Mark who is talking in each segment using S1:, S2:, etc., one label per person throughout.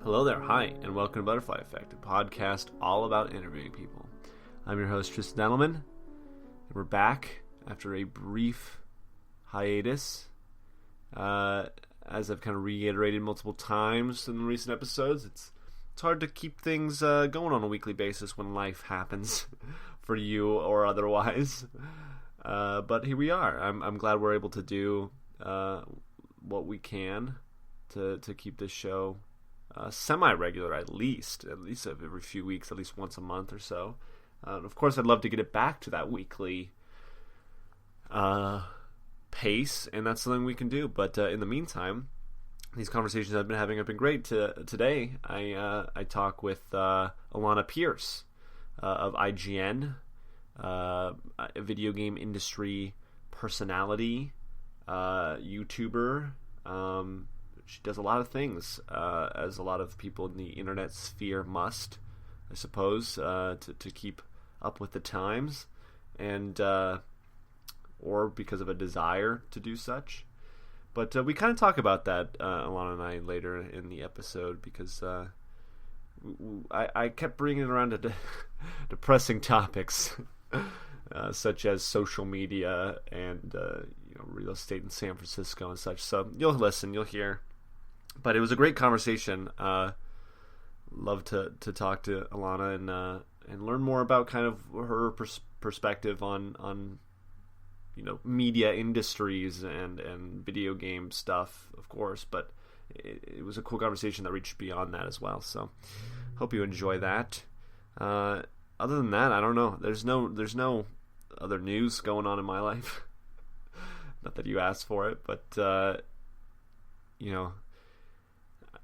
S1: Hello there, hi, and welcome to Butterfly Effect, a podcast all about interviewing people. I'm your host, Tristan Edelman, and we're back after a brief hiatus. As I've kind of reiterated multiple times in recent episodes, it's hard to keep things going on a weekly basis when life happens for you or otherwise. But here we are. I'm glad we're able to do what we can to keep this show semi-regular, at least every few weeks, at least once a month or so. Of course, I'd love to get it back to that weekly pace, and that's something we can do. But in the meantime, these conversations I've been having have been great. Today, I talk with Alanah Pearce of IGN, a video game industry personality, YouTuber. She does a lot of things, as a lot of people in the internet sphere must, I suppose, to keep up with the times, and or because of a desire to do such. But we kind of talk about that, Alanah and I, later in the episode, because I kept bringing it around to depressing topics, such as social media and real estate in San Francisco and such. So you'll listen, you'll hear. But it was a great conversation. Love to talk to Alanah and learn more about kind of her perspective on media industries and video game stuff, of course. But it was a cool conversation that reached beyond that as well. So hope you enjoy that. Other than that, I don't know. There's no other news going on in my life. Not that you asked for it, but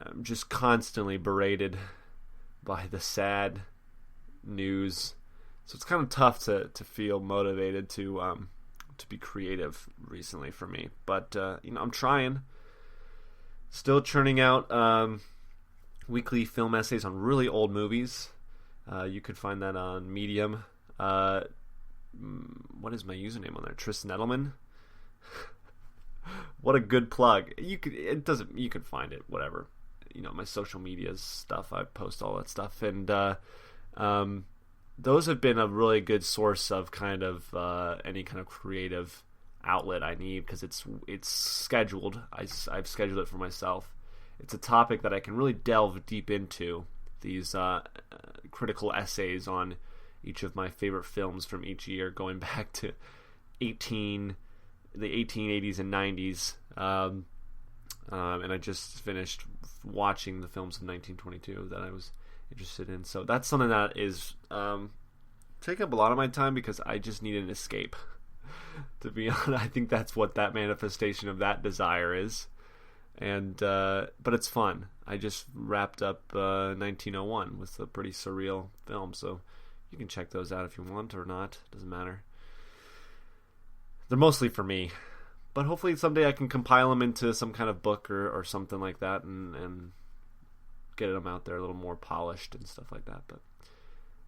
S1: I'm just constantly berated by the sad news, so it's kind of tough to feel motivated to be creative recently for me. But I'm trying, still churning out weekly film essays on really old movies. You could find that on Medium. What is my username on there? Tristan Edelman. What a good plug. You could find it, whatever. My social media stuff, I post all that stuff, and those have been a really good source of kind of any kind of creative outlet I need, because it's scheduled. I've scheduled it for myself. It's a topic that I can really delve deep into, these critical essays on each of my favorite films from each year, going back to the 1880s and 90s. And I just finished watching the films of 1922 that I was interested in. So that's something that is taking up a lot of my time, because I just need an escape. To be honest, I think that's what that manifestation of that desire is. And but it's fun. I just wrapped up 1901 with a pretty surreal film, so you can check those out if you want or not. Doesn't matter. They're mostly for me. But hopefully someday I can compile them into some kind of book or something like that, and get them out there a little more polished and stuff like that. But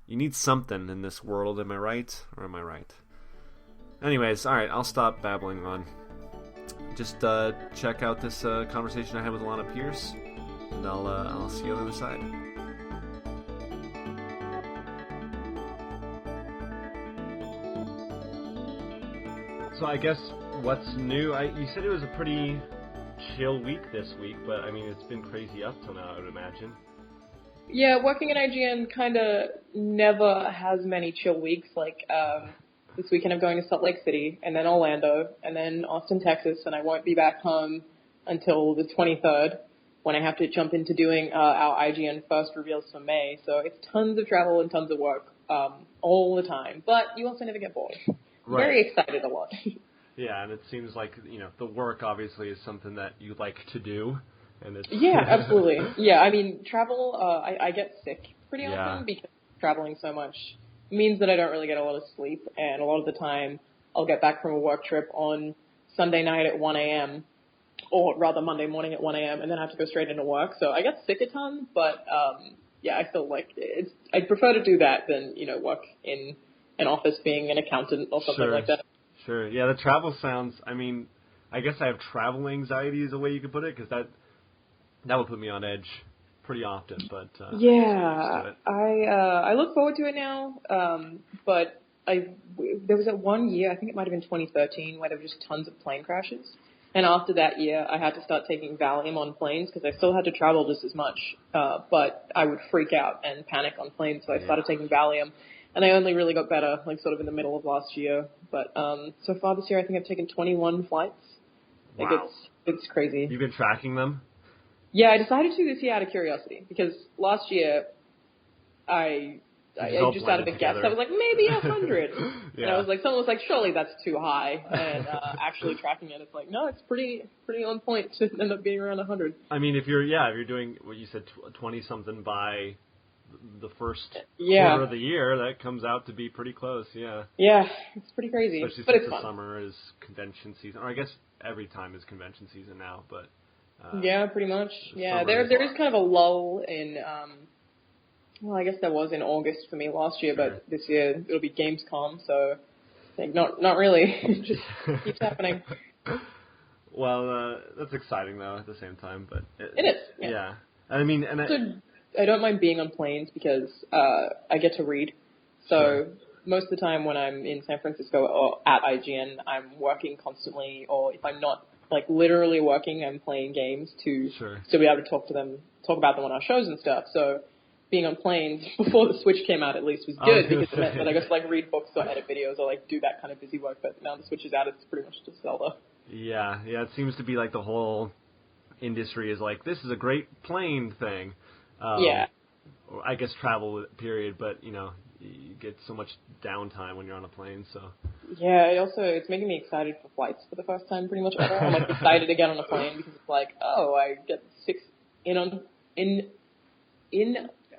S1: you need something in this world, am I right? Or am I right? Anyways, alright, I'll stop babbling on. Just check out this conversation I had with Alanah Pearce, and I'll see you on the other side. So I guess what's new? You said it was a pretty chill week this week, but I mean, it's been crazy up till now, I would imagine.
S2: Yeah, working at IGN kind of never has many chill weeks. Like this weekend I'm going to Salt Lake City, and then Orlando, and then Austin, Texas, and I won't be back home until the 23rd, when I have to jump into doing our IGN first reveals for May. So it's tons of travel and tons of work all the time, but you also never get bored. Right. Very excited a lot.
S1: Yeah, and it seems like, the work obviously is something that you like to do. And it's
S2: yeah, absolutely. Yeah, I mean, travel, I get sick pretty often because traveling so much means that I don't really get a lot of sleep. And a lot of the time, I'll get back from a work trip on Sunday night at 1 a.m., or rather Monday morning at 1 a.m., and then I have to go straight into work. So I get sick a ton, but I feel like I'd prefer to do that than, work in an office being an accountant or something like that.
S1: Sure. Yeah, the travel sounds, I guess I have travel anxiety is a way you could put it, because that would put me on edge pretty often, but
S2: yeah, I look forward to it now. But there was that one year, I think it might have been 2013, where there were just tons of plane crashes. And after that year, I had to start taking Valium on planes because I still had to travel just as much. But I would freak out and panic on planes, so I started taking Valium. And I only really got better, like sort of in the middle of last year. But so far this year, I think I've taken 21 flights. Like
S1: wow.
S2: It's crazy.
S1: You've been tracking them?
S2: Yeah, I decided to this year out of curiosity because last year I just out of a guess, I was like, maybe 100. And I was like, someone was like, surely that's too high. And actually tracking it, it's like, no, it's pretty on point to end up being around 100.
S1: I mean, if you're doing what you said, 20-something by the first quarter of the year, that comes out to be pretty close, yeah.
S2: Yeah, it's pretty crazy.
S1: Especially
S2: but
S1: since
S2: it's
S1: the
S2: fun.
S1: summer is convention season. Or I guess every time is convention season now, but...
S2: yeah, pretty much. Yeah, there is kind of a lull in... well, I guess there was in August for me last year, but this year it'll be Gamescom, so like not really. Just keeps happening.
S1: Well, that's exciting though at the same time, but
S2: it is.
S1: Yeah. I mean,
S2: I don't mind being on planes because I get to read. So most of the time when I'm in San Francisco or at IGN, I'm working constantly, or if I'm not like literally working, I'm playing games to still be able to talk about them on our shows and stuff. So being on planes before the Switch came out at least was good because it meant that I got to like read books or edit videos or like do that kind of busy work. But now the Switch is out, it's pretty much just Zelda.
S1: Yeah, it seems to be like the whole industry is like, this is a great plane thing. Or I guess travel period, but you get so much downtime when you're on a plane, so. Yeah,
S2: it's making me excited for flights for the first time pretty much ever. I'm like excited to get on a plane because it's like, oh, I get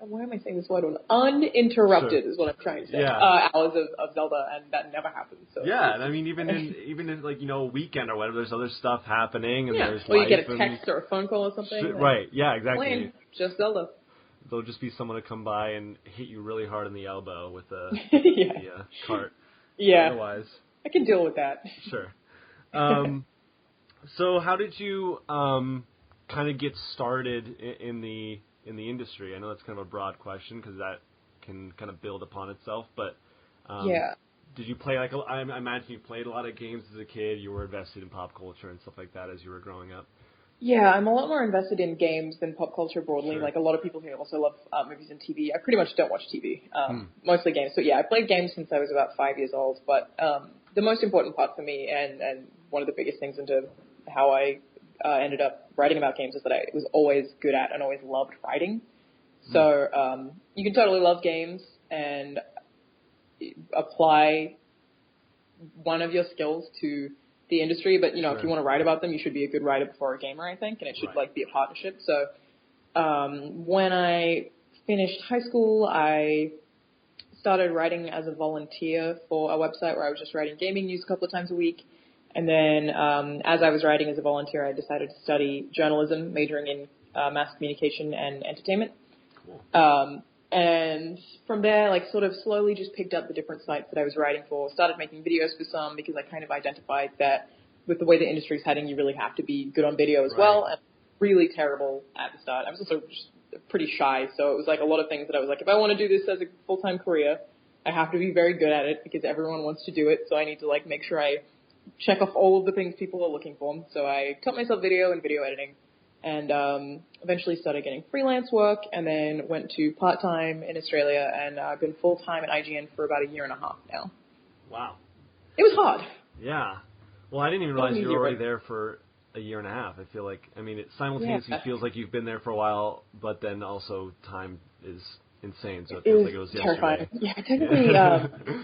S2: why am I saying this word? Uninterrupted is what I'm trying to say. Hours of Zelda, and that never happens. So
S1: and I mean, even in like a weekend or whatever, there's other stuff happening, and there's
S2: or you get a text or a phone call or something.
S1: Right? Yeah, exactly.
S2: Plane, just Zelda.
S1: There'll just be someone to come by and hit you really hard in the elbow with the cart.
S2: Yeah.
S1: Otherwise,
S2: I can deal with that.
S1: Sure. So how did you kind of get started in the industry? I know that's kind of a broad question because that can kind of build upon itself, but did you play I imagine you played a lot of games as a kid. You were invested in pop culture and stuff like that as you were growing up.
S2: Yeah, I'm a lot more invested in games than pop culture broadly. Like a lot of people here also love movies and TV. I pretty much don't watch TV, mostly games. So yeah, I played games since I was about 5 years old. But the most important part for me and one of the biggest things into how I ended up writing about games is that I was always good at and always loved writing. So you can totally love games and apply one of your skills to the industry, but if you want to write about them, you should be a good writer before a gamer, I think, and it should be a partnership. So when I finished high school, I started writing as a volunteer for a website where I was just writing gaming news a couple of times a week. And then as I was writing as a volunteer, I decided to study journalism, majoring in mass communication and entertainment. Cool. And from there, sort of slowly just picked up the different sites that I was writing for, started making videos for some because I kind of identified that with the way the industry's heading, you really have to be good on video as well, and really terrible at the start. I was also just pretty shy, so it was a lot of things that I was like, if I want to do this as a full-time career, I have to be very good at it because everyone wants to do it, so I need to make sure I check off all of the things people are looking for. So I taught myself video and video editing, and eventually started getting freelance work, and then went to part-time in Australia, and I've been full-time at IGN for about 1.5 years now.
S1: Wow.
S2: It was hard.
S1: Yeah. Well, I didn't even realize you were already there for 1.5 years. I feel like, it simultaneously feels like you've been there for a while, but then also time is insane, so it feels like it was
S2: terrifying.
S1: Yesterday.
S2: Yeah, I technically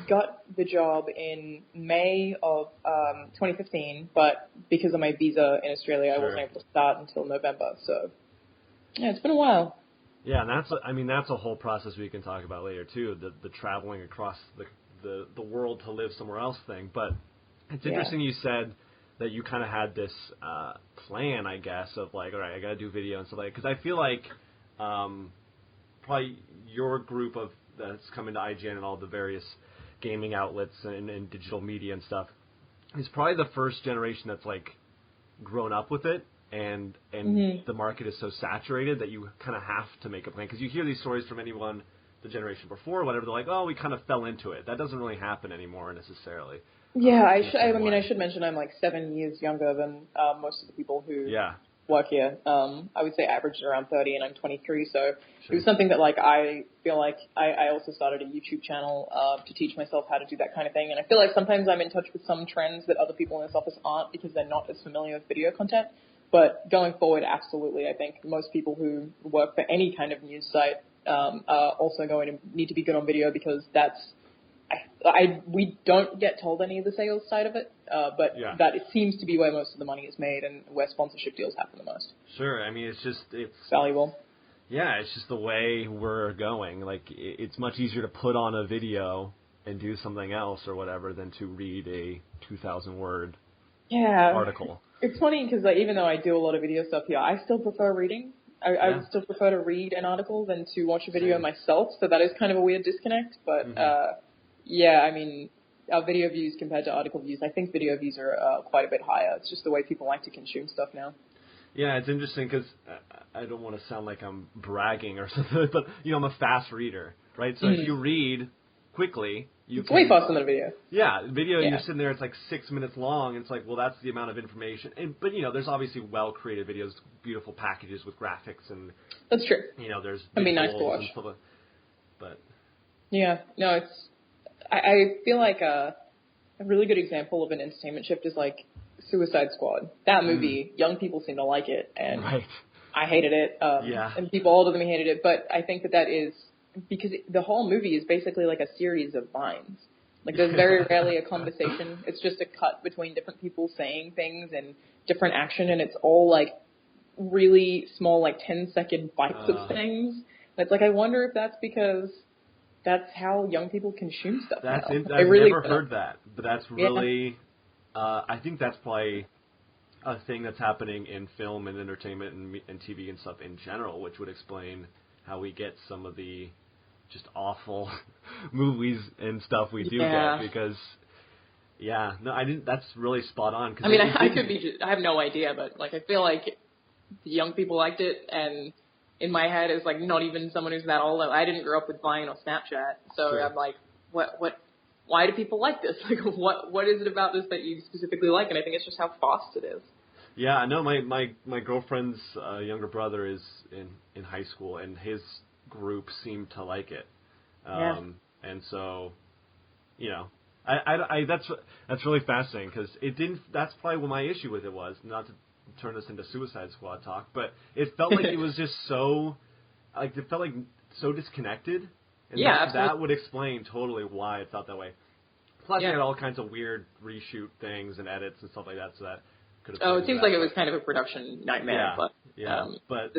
S2: got the job in May of 2015, but because of my visa in Australia, I wasn't able to start until November. So, yeah, it's been a while.
S1: Yeah, and that's a whole process we can talk about later too. The traveling across the world to live somewhere else thing. But it's interesting you said that you kind of had this plan, I guess, of all right, I got to do video and stuff like that. Because I feel like probably your group of that's coming to IGN and all the various gaming outlets and digital media and stuff is probably the first generation that's grown up with it. and
S2: Mm-hmm.
S1: the market is so saturated that you kind of have to make a plan. Because you hear these stories from anyone, the generation before, or whatever, they're like, oh, we kind of fell into it. That doesn't really happen anymore necessarily.
S2: Yeah, I should mention I'm like 7 years younger than most of the people who work here. I would say averaged around 30, and I'm 23, so it was something that like I feel like I also started a YouTube channel to teach myself how to do that kind of thing, and I feel like sometimes I'm in touch with some trends that other people in this office aren't because they're not as familiar with video content. But going forward, absolutely, I think most people who work for any kind of news site are also going to need to be good on video because that's we don't get told any of the sales side of it, but that it seems to be where most of the money is made and where sponsorship deals happen the most.
S1: Sure, I mean it's
S2: valuable.
S1: Yeah, it's just the way we're going. Like it's much easier to put on a video and do something else or whatever than to read a 2,000 word article.
S2: It's funny because like, even though I do a lot of video stuff here, I still prefer reading. I would still prefer to read an article than to watch a video myself. So that is kind of a weird disconnect, but. Yeah, I mean, our video views compared to article views, I think video views are quite a bit higher. It's just the way people like to consume stuff now.
S1: Yeah, it's interesting because I don't want to sound like I'm bragging or something, but, you know, I'm a fast reader, right? So if you read quickly,
S2: it's way faster than a video.
S1: Yeah, video, you're sitting there, it's like 6 minutes long. It's like, well, that's the amount of information. But, you know, there's obviously well-created videos, beautiful packages with graphics and...
S2: That's true.
S1: You know, there's...
S2: It'd be nice to watch.
S1: But...
S2: Yeah, no, it's... I feel like a really good example of an entertainment shift is like Suicide Squad. That movie, young people seem to like it, and I hated it. And people older than me hated it. But I think that is because the whole movie is basically like a series of vines. Like there's very rarely a conversation. It's just a cut between different people saying things and different action, and it's all like really small, like 10-second bites of things. And it's like I wonder if that's because. That's how young people consume stuff now.
S1: I've never heard that, but that's really, I think that's probably a thing that's happening in film and entertainment and TV and stuff in general, which would explain how we get some of the just awful movies and stuff we do get because, that's really spot on.
S2: I mean, I have no idea, but like I feel like the young people liked it and... In my head, is like not even someone who's that old. I didn't grow up with Vine or Snapchat, so I'm like, why do people like this? Like, what is it about this that you specifically like? And I think it's just how fast it is.
S1: Yeah, I know my girlfriend's younger brother is in high school, and his group seemed to like it. And so, you know, I that's really fascinating because it didn't. That's probably what my issue with it was. Not to turn this into Suicide Squad talk, but it felt like it was just so, like it felt like so disconnected, and that would explain totally why it felt that way. Plus, you had all kinds of weird reshoot things and edits and stuff like that, so that could have.
S2: It seems like it was kind of a production nightmare, but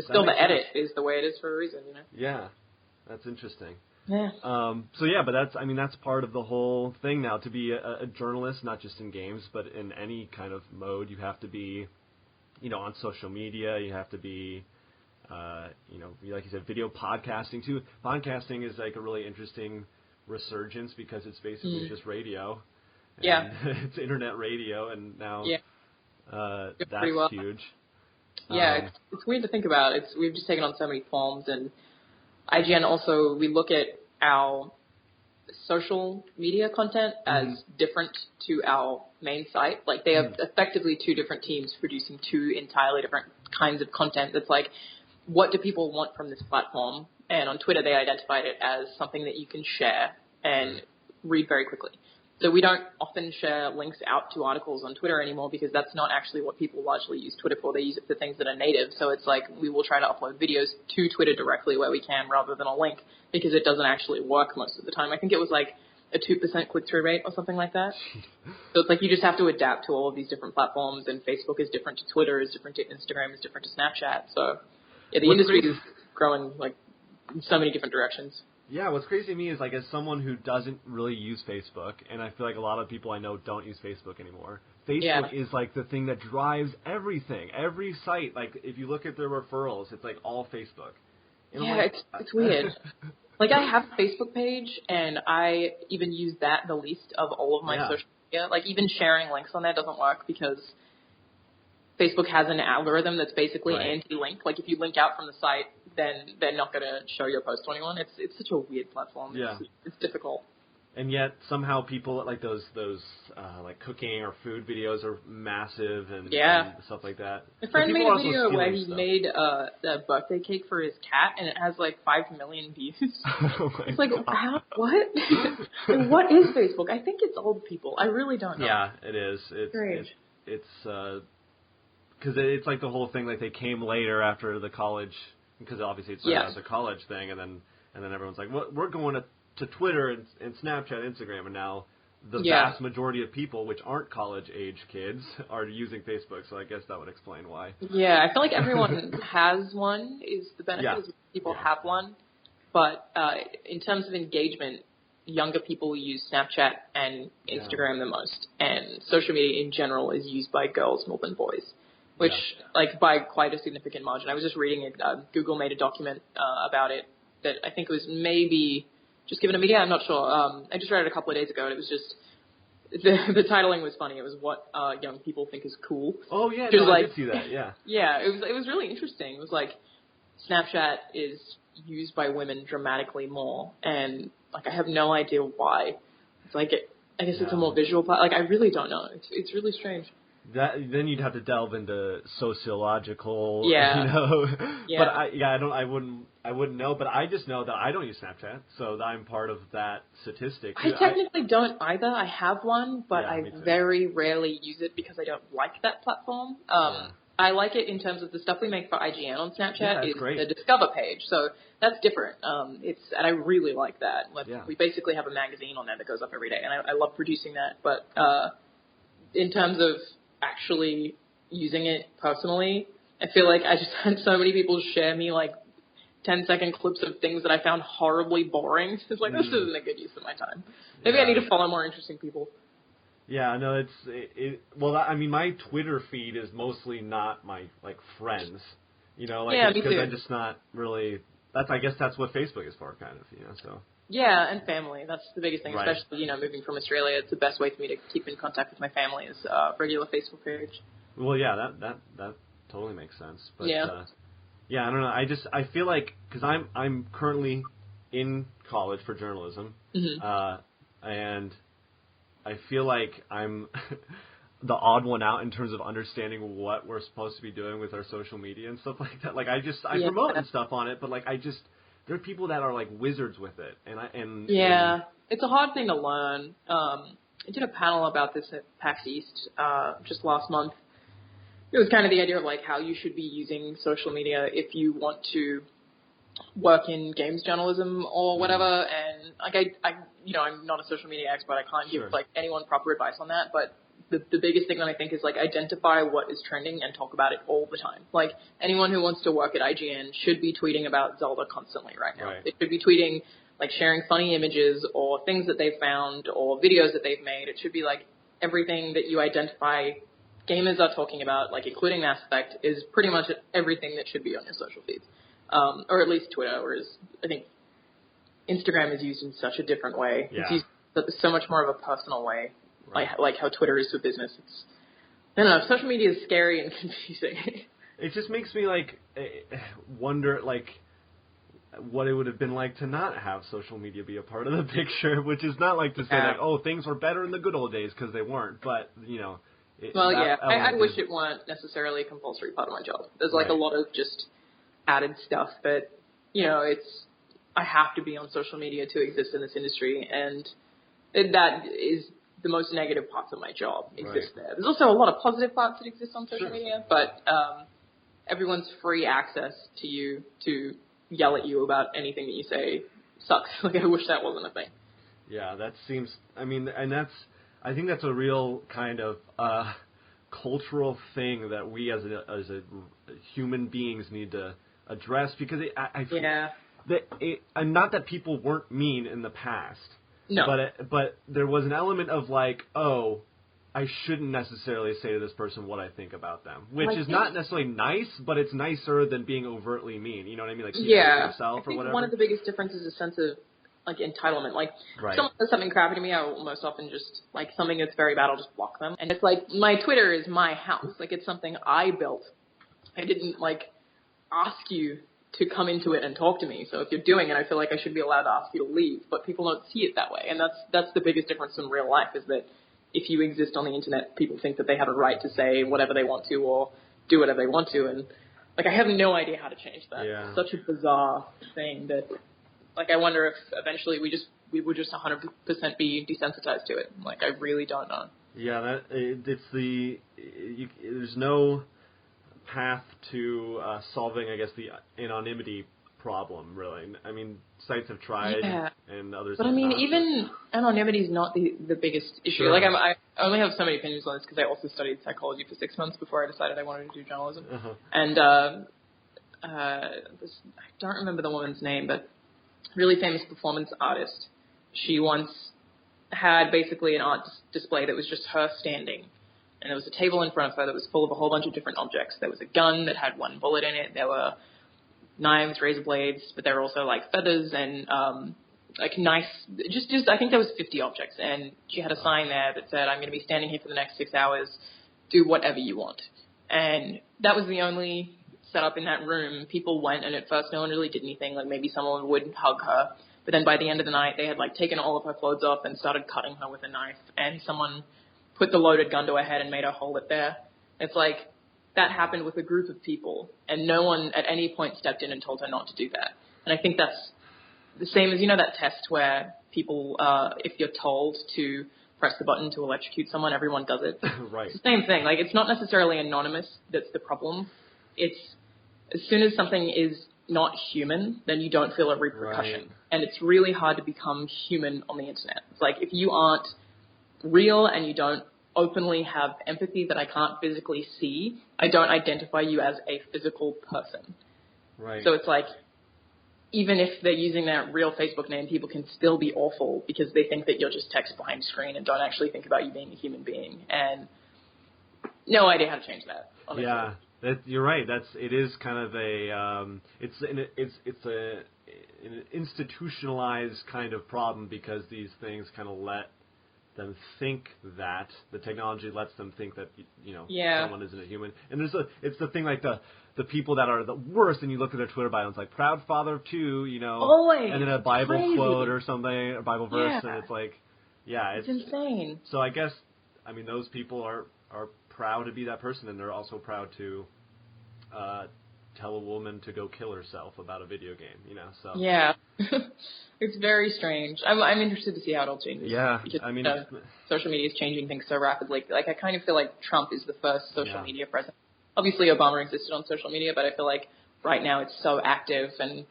S2: still the edit is the way it is for a reason, you know.
S1: Yeah, that's interesting.
S2: Yeah.
S1: But that's part of the whole thing now. To be a journalist, not just in games, but in any kind of mode, you have to be. You know, on social media, you have to be, you know, like you said, video podcasting too. Podcasting is like a really interesting resurgence because it's basically just radio. And it's internet radio, and now that's huge.
S2: Yeah, it's weird to think about. We've just taken on so many forms, and IGN also, we look at our social media content as different to our main site. Like they have effectively two different teams producing two entirely different kinds of content. That's like, what do people want from this platform? And on Twitter, they identified it as something that you can share and read very quickly. So we don't often share links out to articles on Twitter anymore because that's not actually what people largely use Twitter for. They use it for things that are native. So it's like we will try to upload videos to Twitter directly where we can rather than a link because it doesn't actually work most of the time. I think it was like a 2% click-through rate or something like that. So it's like you just have to adapt to all of these different platforms, and Facebook is different to Twitter, is different to Instagram, is different to Snapchat. So yeah, the industry is growing like in so many different directions.
S1: Yeah, what's crazy to me is, like, as someone who doesn't really use Facebook, and I feel like a lot of people I know don't use Facebook anymore, Facebook is, like, the thing that drives everything. Every site, like, if you look at their referrals, it's, like, all Facebook. And
S2: it's weird. Like, I have a Facebook page, and I even use that the least of all of my social media. Like, even sharing links on there doesn't work because Facebook has an algorithm that's basically
S1: Right.
S2: anti-link. Like if you link out from the site, then they're not going to show your post to anyone. It's such a weird platform.
S1: Yeah.
S2: It's difficult.
S1: And yet somehow people like those like cooking or food videos are massive and stuff like that.
S2: My friend made a video where he
S1: stuff.
S2: made a birthday cake for his cat, and it has like 5 million views. It's like, how? What? And what is Facebook? I think it's old people. I really don't know.
S1: Yeah, it is. It's because it's like the whole thing. Like they came later after the college, because obviously it's a college thing, and then everyone's like, well, we're going to Twitter and Snapchat, Instagram, and now the vast majority of people, which aren't college-age kids, are using Facebook. So I guess that would explain why.
S2: Yeah, I feel like everyone has one. Is the benefit is people have one, but in terms of engagement, younger people use Snapchat and Instagram the most, and social media in general is used by girls more than boys, which like by quite a significant margin. I was just reading it. Google made a document about it that I think was maybe just given a media. I'm not sure. I just read it a couple of days ago, and it was just the titling was funny. It was what young people think is cool.
S1: Oh yeah, I did see that. Yeah.
S2: Yeah, it was really interesting. It was like Snapchat is used by women dramatically more, and like I have no idea why. It's like I guess it's a more visual part. Like I really don't know. It's really strange.
S1: Then you'd have to delve into sociological,
S2: Yeah.
S1: But I wouldn't know. But I just know that I don't use Snapchat, so I'm part of that statistic.
S2: I technically don't either. I have one, but I very rarely use it because I don't like that platform. I like it in terms of the stuff we make for IGN on Snapchat is
S1: great.
S2: the Discover page, so that's different. And I really like that. We basically have a magazine on there that goes up every day, and I love producing that. But in terms of actually using it personally, I feel like I just had so many people share me like 10-second clips of things that I found horribly boring. It's like, this isn't a good use of my time. Maybe I need to follow more interesting people.
S1: Yeah, no, well, I mean, my Twitter feed is mostly not my, like, friends, me too. Because I'm just not really, I guess that's what Facebook is for, kind of, so.
S2: Yeah, and family. That's the biggest thing,
S1: right.
S2: Especially, moving from Australia. It's the best way for me to keep in contact with my family is regular Facebook page.
S1: Well, yeah, that totally makes sense. But, I don't know. I feel like, because I'm currently in college for journalism, and I feel like I'm the odd one out in terms of understanding what we're supposed to be doing with our social media and stuff like that. Like, I promote and stuff on it, but, like, there are people that are, like, wizards with it.
S2: It's a hard thing to learn. I did a panel about this at PAX East just last month. It was kind of the idea of, like, how you should be using social media if you want to work in games journalism or whatever. And, like, I'm not a social media expert. I can't give, like, anyone proper advice on that. But the biggest thing that I think is, like, identify what is trending and talk about it all the time. Like, anyone who wants to work at IGN should be tweeting about Zelda constantly right now.
S1: Right.
S2: They should be tweeting, like, sharing funny images or things that they've found or videos that they've made. It should be, like, everything that you identify gamers are talking about, like, including Mass Effect, is pretty much everything that should be on your social feeds. Or at least Twitter, whereas I think Instagram is used in such a different way.
S1: Yeah.
S2: It's used so much more of a personal way, like how Twitter is for business. I don't know, social media is scary and confusing.
S1: It just makes me, like, wonder, like, what it would have been like to not have social media be a part of the picture, which is not like to say, like, oh, things were better in the good old days, because they weren't, but,
S2: I wish it weren't necessarily a compulsory part of my job. There's, like, a lot of just added stuff that, I have to be on social media to exist in this industry, and that is the most negative parts of my job exist there. There's also a lot of positive parts that exist on social media, but everyone's free access to you to yell at you about anything that you say sucks. Like, I wish that wasn't a thing.
S1: Yeah, that seems, I think that's a real kind of cultural thing that we as a human beings need to address, because I feel that not that people weren't mean in the past. No. But there was an element of, like, oh, I shouldn't necessarily say to this person what I think about them, which is not necessarily nice, but it's nicer than being overtly mean. You know what I mean? Like, yourself or whatever.
S2: One of the biggest differences is a sense of like entitlement. Like
S1: Right.
S2: if someone says something crappy to me, I will most often just like something that's very bad, I'll just block them. And it's like my Twitter is my house. Like it's something I built. I didn't like ask you to come into it and talk to me. So if you're doing it, I feel like I should be allowed to ask you to leave. But people don't see it that way, and that's the biggest difference in real life is that if you exist on the internet, people think that they have a right to say whatever they want to or do whatever they want to, and like I have no idea how to change that.
S1: Yeah.
S2: It's such a bizarre thing that like I wonder if eventually we would just 100% be desensitized to it. Like I really don't know.
S1: Yeah, there's no path to solving, I guess, the anonymity problem, really. I mean, sites have tried, and others
S2: but
S1: have
S2: I mean,
S1: not.
S2: even anonymity is not the biggest issue.
S1: Sure.
S2: Like, I only have so many opinions on this because I also studied psychology for 6 months before I decided I wanted to do journalism.
S1: Uh-huh.
S2: And I don't remember the woman's name, but really famous performance artist. She once had basically an art display that was just her standing. And there was a table in front of her that was full of a whole bunch of different objects. There was a gun that had one bullet in it. There were knives, razor blades, but there were also like feathers and like nice, just I think there was 50 objects. And she had a sign there that said, I'm going to be standing here for the next 6 hours. Do whatever you want. And that was the only setup in that room. People went, and at first no one really did anything. Like maybe someone would hug her. But then by the end of the night, they had like taken all of her clothes off and started cutting her with a knife. And someone put the loaded gun to her head and made her hold it there. It's like that happened with a group of people, and no one at any point stepped in and told her not to do that. And I think that's the same as, you know, that test where people, if you're told to press the button to electrocute someone, everyone does it.
S1: Right.
S2: It's the same thing. Like, it's not necessarily anonymous that's the problem. It's as soon as something is not human, then you don't feel a repercussion.
S1: Right.
S2: And it's really hard to become human on the internet. It's like if you aren't real and you don't openly have empathy that I can't physically see, I don't identify you as a physical person.
S1: Right.
S2: So it's like, even if they're using their real Facebook name, people can still be awful because they think that you're just text behind screen and don't actually think about you being a human being. And no idea how to change that, honestly.
S1: Yeah, you're right. It is kind of a it's an institutionalized kind of problem because these things kind of let them think that the technology lets them think that someone isn't a human. And it's the thing like the people that are the worst, and you look at their Twitter bio and it's like proud father of two,
S2: Always.
S1: and then a Bible
S2: crazy.
S1: Quote or something, a Bible verse, and it's like,
S2: it's insane.
S1: So I guess those people are proud to be that person, and they're also proud to tell a woman to go kill herself about a video game, So
S2: yeah, it's very strange. I'm interested to see how it all changes.
S1: Yeah,
S2: because,
S1: it's
S2: social media is changing things so rapidly. Like I kind of feel like Trump is the first social media president. Obviously, Obama existed on social media, but I feel like right now it's so active, and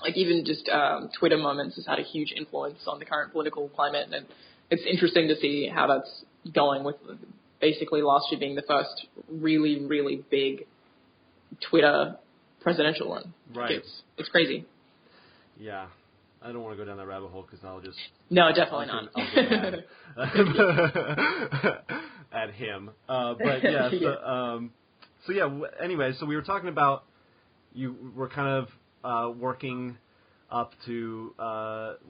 S2: like even just Twitter Moments has had a huge influence on the current political climate, and it's interesting to see how that's going with basically last year being the first really, really big Twitter presidential run.
S1: Right.
S2: It's crazy.
S1: Yeah. I don't want to go down that rabbit hole because I'll just...
S2: No, definitely not.
S1: I'll get mad at him. But yeah, anyway, so we were talking about you were kind of working up to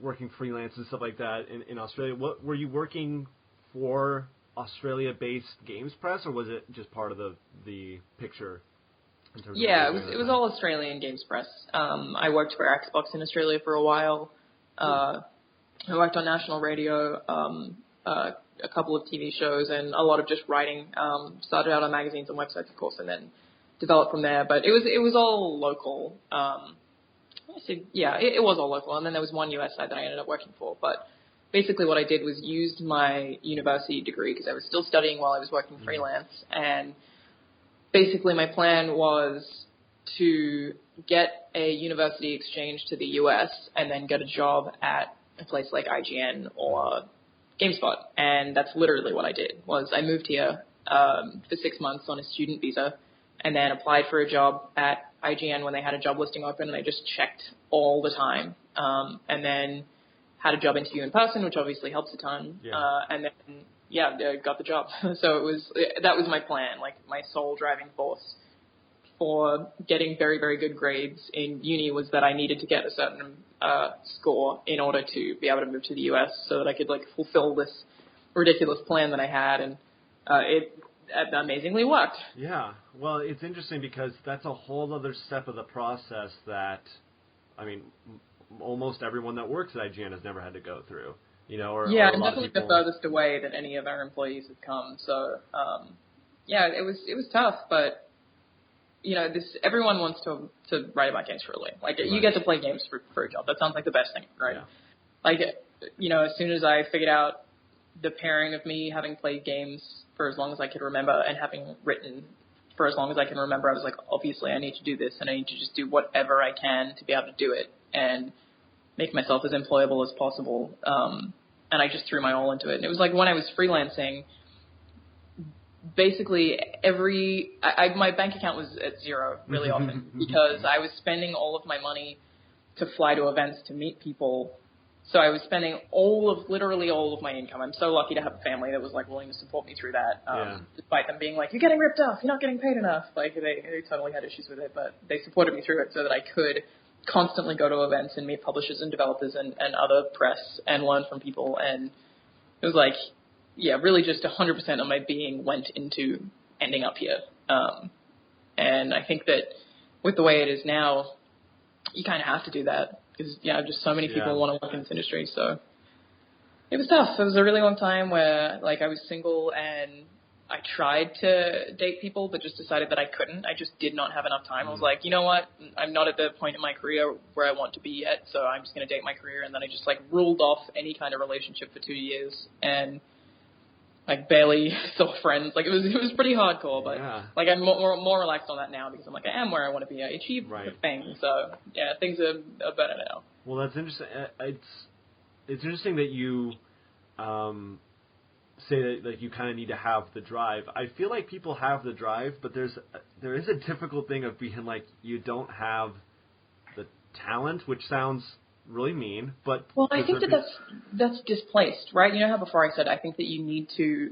S1: working freelance and stuff like that in Australia. What were you working for? Australia-based games press, or was it just part of the picture? In terms of
S2: it was all Australian games press. I worked for Xbox in Australia for a while. I worked on national radio, a couple of TV shows, and a lot of just writing. Started out on magazines and websites, of course, and then developed from there. But it was all local. It was all local, and then there was one US site that I ended up working for. But basically what I did was used my university degree because I was still studying while I was working freelance, and basically my plan was to get a university exchange to the US and then get a job at a place like IGN or GameSpot. And that's literally what I did. Was I moved here for 6 months on a student visa and then applied for a job at IGN when they had a job listing open, and I just checked all the time. And then had a job interview in person, which obviously helps a ton. And then got the job. So that was my plan, like my sole driving force. for getting very, very good grades in uni was that I needed to get a certain score in order to be able to move to the US so that I could like fulfill this ridiculous plan that I had, and it amazingly worked.
S1: Yeah, well, it's interesting because that's a whole other step of the process that, I mean, almost everyone that works at IGN has never had to go through. You know, or
S2: I'm definitely the furthest away that any of our employees have come. So, it was tough, but you know, everyone wants to write about games for a living. Like, you get to play games for a job. That sounds like the best thing, right?
S1: Yeah.
S2: Like, you know, as soon as I figured out the pairing of me having played games for as long as I could remember and having written for as long as I can remember, I was like, obviously I need to do this, and I need to just do whatever I can to be able to do it and make myself as employable as possible. And I just threw my all into it. And it was like when I was freelancing, basically my bank account was at zero really often because I was spending all of my money to fly to events to meet people. So I was spending literally all of my income. I'm so lucky to have a family that was like willing to support me through that, despite them being like, you're getting ripped off, you're not getting paid enough. Like they totally had issues with it, but they supported me through it so that I could constantly go to events and meet publishers and developers and other press and learn from people. And it was like, really just 100% of my being went into ending up here. And I think that with the way it is now, you kind of have to do that because, just so many people want to work in this industry. So it was tough. It was a really long time where, like, I was single and I tried to date people but just decided that I couldn't. I just did not have enough time. I was like, you know what? I'm not at the point in my career where I want to be yet, so I'm just going to date my career. And then I just, like, ruled off any kind of relationship for 2 years and like barely saw friends. Like it was pretty hardcore, but like I'm more relaxed on that now because I'm like, I am where I want to be. I achieved the thing. So things are better now.
S1: Well, that's interesting. It's interesting that you say that like you kind of need to have the drive. I feel like people have the drive, but there is a difficult thing of being like you don't have the talent, which sounds really mean, but
S2: I think that's displaced, right? You know how before I said I think that you need to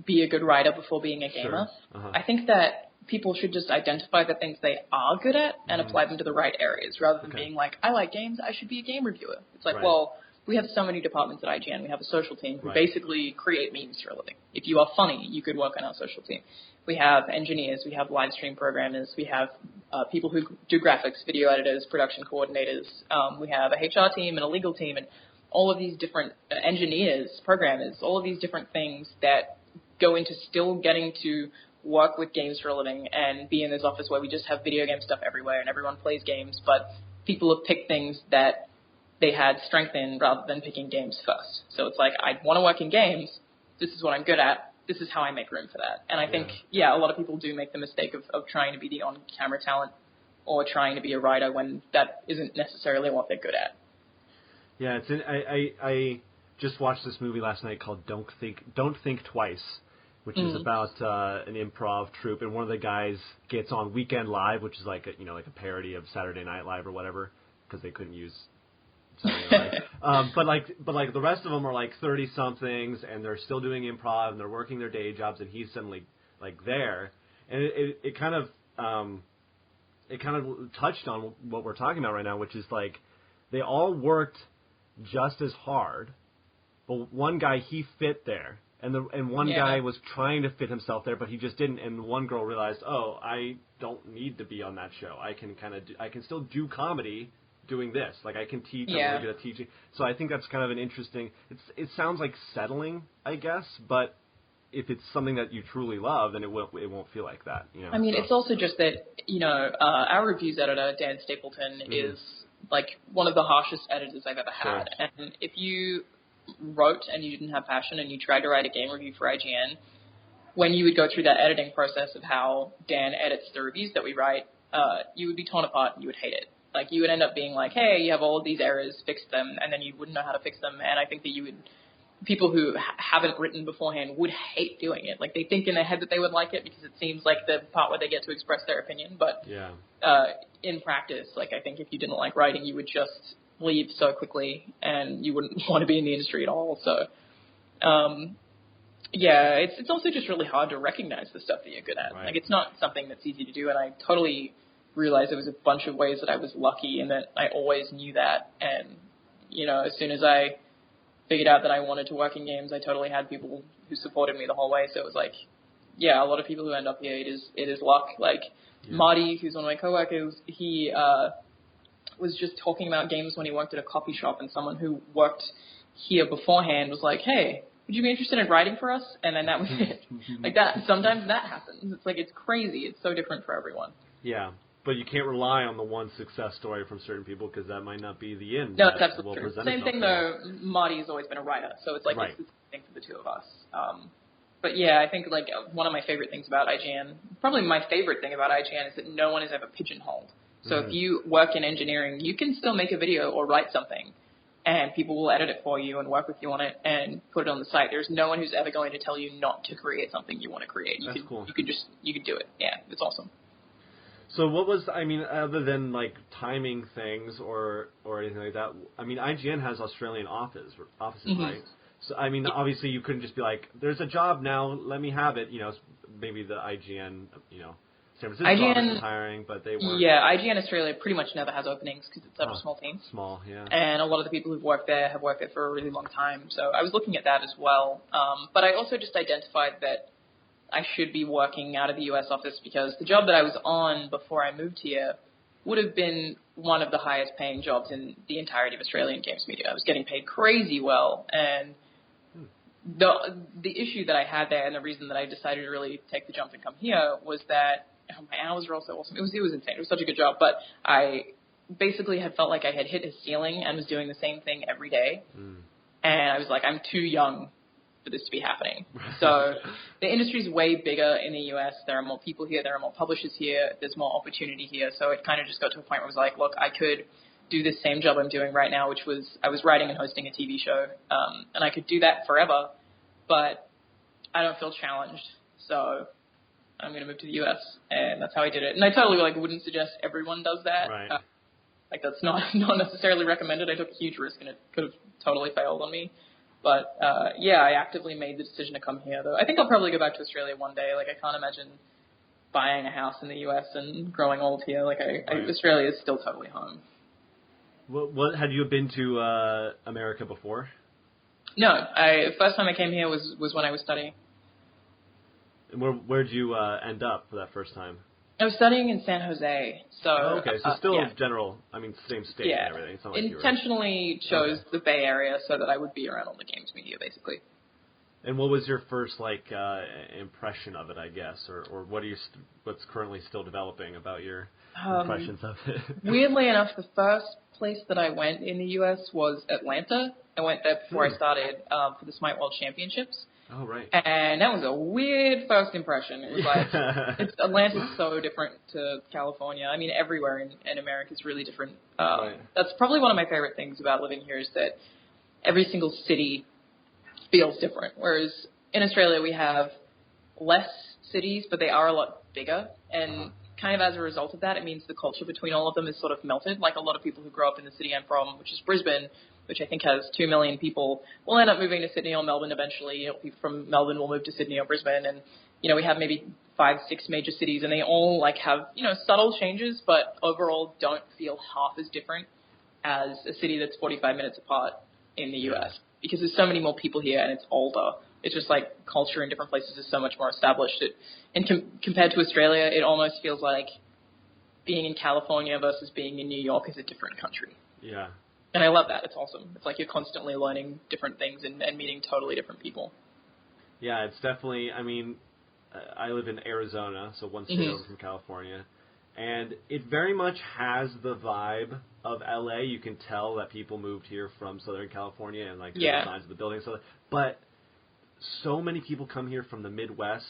S2: be a good writer before being a gamer.
S1: Sure.
S2: I think that people should just identify the things they are good at and apply them to the right areas, rather than being like, I like games, I should be a game reviewer. It's like, well, we have so many departments at IGN. We have a social team who basically create memes for a living. If you are funny, you could work on our social team. We have engineers, we have live stream programmers, we have people who do graphics, video editors, production coordinators. We have a HR team and a legal team and all of these different engineers, programmers, all of these different things that go into still getting to work with games for a living and be in this office where we just have video game stuff everywhere and everyone plays games, but people have picked things that they had strength in rather than picking games first. So it's like, I want to work in games. This is what I'm good at. This is how I make room for that. And I think, a lot of people do make the mistake of trying to be the on-camera talent or trying to be a writer when that isn't necessarily what they're good at.
S1: Yeah, I just watched this movie last night called Don't Think Twice, which is about an improv troupe, and one of the guys gets on Weekend Live, which is like a parody of Saturday Night Live or whatever, because they couldn't use Saturday Night. But the rest of them are like 30-somethings, and they're still doing improv, and they're working their day jobs, and he's suddenly like there, and it kind of touched on what we're talking about right now, which is like they all worked just as hard, but one guy, he fit there. And one guy was trying to fit himself there, but he just didn't. And one girl realized, I don't need to be on that show. I can still do comedy doing this. Like I can teach. I'm really good at teaching. So I think that's kind of an interesting. It sounds like settling, I guess, but if it's something that you truly love, then it won't feel like that.
S2: I mean, it's also just that our reviews editor Dan Stapleton is like one of the harshest editors I've ever had, and if you wrote and you didn't have passion and you tried to write a game review for IGN, when you would go through that editing process of how Dan edits the reviews that we write, you would be torn apart and you would hate it. Like you would end up being like, hey, you have all of these errors, fix them, and then you wouldn't know how to fix them. And I think that people who haven't written beforehand would hate doing it. Like they think in their head that they would like it because it seems like the part where they get to express their opinion. But in practice, like I think if you didn't like writing, you would just leave so quickly and you wouldn't want to be in the industry at all. So Yeah, it's also just really hard to recognize the stuff that you're good at.
S1: Right.
S2: Like, it's not something that's easy to do, and I totally realized there was a bunch of ways that I was lucky and that I always knew that. And, you know, as soon as I figured out that I wanted to work in games, I totally had people who supported me the whole way. So it was like, yeah, a lot of people who end up here, it is luck. Like, Marty, who's one of my coworkers, he was just talking about games when he worked at a coffee shop, and someone who worked here beforehand was like, hey, would you be interested in writing for us? And then that was it. Like that, sometimes that happens. It's like, it's crazy. It's so different for everyone.
S1: Yeah, but you can't rely on the one success story from certain people because that might not be the end.
S2: No, that's absolutely true. Same thing though, Marty's always been a writer, so it's like it's the same thing for the two of us. But yeah, I think like one of my favorite things about IGN, probably my favorite thing about IGN is that no one is ever pigeonholed. So if you work in engineering, you can still make a video or write something, and people will edit it for you and work with you on it and put it on the site. There's no one who's ever going to tell you not to create something you want to create. That's cool. You can do it. Yeah, it's awesome.
S1: So what was, I mean, other than like timing things or anything like that, I mean, IGN has Australian offices, right? So, I mean, obviously you couldn't just be like, there's a job now, let me have it. You know, maybe the IGN, you know, San Francisco office is hiring, but they weren't.
S2: Yeah, IGN Australia pretty much never has openings because it's such a small team.
S1: Small, yeah.
S2: And a lot of the people who've worked there have worked there for a really long time. So I was looking at that as well. But I also just identified that I should be working out of the U.S. office because the job that I was on before I moved here would have been one of the highest paying jobs in the entirety of Australian games media. I was getting paid crazy well, and the issue that I had there and the reason that I decided to really take the jump and come here was that my hours were also awesome. It was insane. It was such a good job, but I basically had felt like I had hit a ceiling and was doing the same thing every day. And I was like, I'm too young for this to be happening. So the industry is way bigger in the U.S. There are more people here. There are more publishers here. There's more opportunity here. So it kind of just got to a point where I was like, look, I could do this same job I'm doing right now, which was I was writing and hosting a TV show. And I could do that forever, but I don't feel challenged. So I'm going to move to the U.S. And that's how I did it. And I totally wouldn't suggest everyone does that.
S1: Right.
S2: That's not necessarily recommended. I took a huge risk and it could have totally failed on me. But, I actively made the decision to come here, though. I think I'll probably go back to Australia one day. Like, I can't imagine buying a house in the U.S. and growing old here. Like, Australia is still totally home.
S1: What had you been to America before?
S2: No. First time I came here was when I was studying.
S1: And where'd you end up for that first time?
S2: I was studying in San Jose, so...
S1: okay, so still general, I mean, same state and everything. It's not like
S2: intentionally chose the Bay Area so that I would be around all the games media, basically.
S1: And what was your first, impression of it, I guess? Or what's currently still developing about your impressions of it?
S2: Weirdly enough, the first place that I went in the U.S. was Atlanta. I went there before I started for the Smite World Championships.
S1: Oh, right. And
S2: that was a weird first impression. It was like, Atlanta's so different to California. I mean, everywhere in America is really different. That's probably one of my favorite things about living here is that every single city feels different. Whereas in Australia, we have less cities, but they are a lot bigger. And kind of as a result of that, it means the culture between all of them is sort of melted. Like a lot of people who grow up in the city I'm from, which is Brisbane, which I think has 2 million people, will end up moving to Sydney or Melbourne eventually. People from Melbourne will move to Sydney or Brisbane. And, we have maybe 5-6 major cities, and they all, have, subtle changes, but overall don't feel half as different as a city that's 45 minutes apart in the U.S. Because there's so many more people here, and it's older. It's just culture in different places is so much more established. Compared to Australia, it almost feels like being in California versus being in New York is a different country.
S1: Yeah.
S2: And I love that. It's awesome. It's like you're constantly learning different things and meeting totally different people.
S1: Yeah, it's definitely, I mean, I live in Arizona, so one state over from California, and it very much has the vibe of L.A. You can tell that people moved here from Southern California and the signs of the buildings. But so many people come here from the Midwest